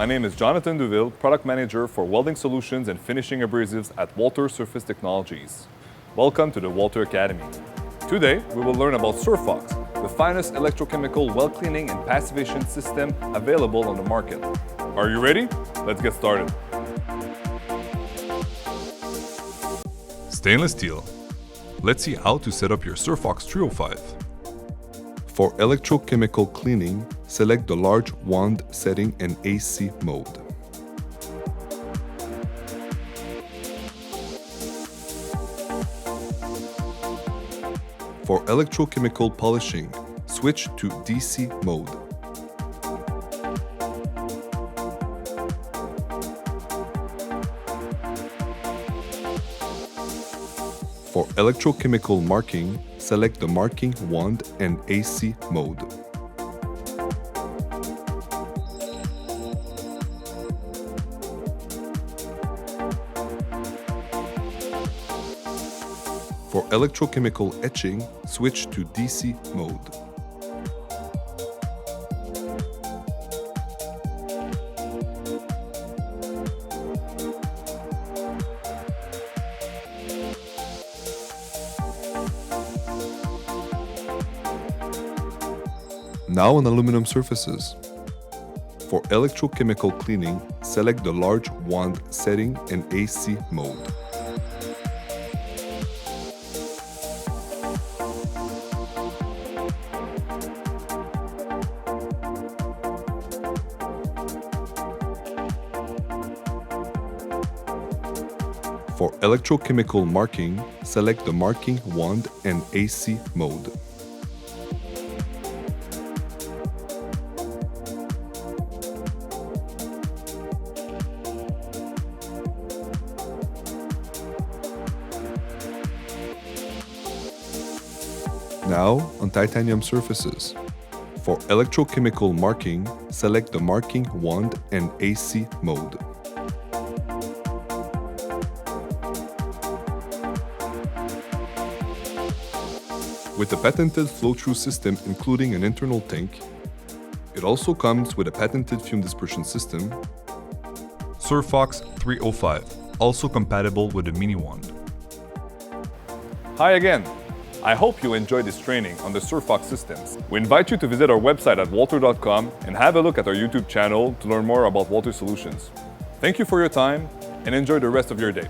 My name is Jonathan Duville, Product Manager for Welding Solutions and Finishing Abrasives at Walter Surface Technologies. Welcome to the Walter Academy. Today, we will learn about SURFOX, the finest electrochemical weld cleaning and passivation system available on the market. Are you ready? Let's get started. Stainless steel. Let's see how to set up your SURFOX 305. For electrochemical cleaning, select the large wand setting in AC mode. For electrochemical polishing, switch to DC mode. For electrochemical marking, select the marking wand and AC mode. For electrochemical etching, switch to DC mode. Now on aluminum surfaces. For electrochemical cleaning, select the large wand setting in AC mode. For electrochemical marking, select the marking wand in AC mode. Now on titanium surfaces. For electrochemical marking, select the marking wand in AC mode. With a patented flow-through system including an internal tank, it also comes with a patented fume dispersion system, SURFOX 305, also compatible with a mini wand. Hi again. I hope you enjoyed this training on the SURFOX systems. We invite you to visit our website at walter.com and have a look at our YouTube channel to learn more about Walter Solutions. Thank you for your time and enjoy the rest of your day.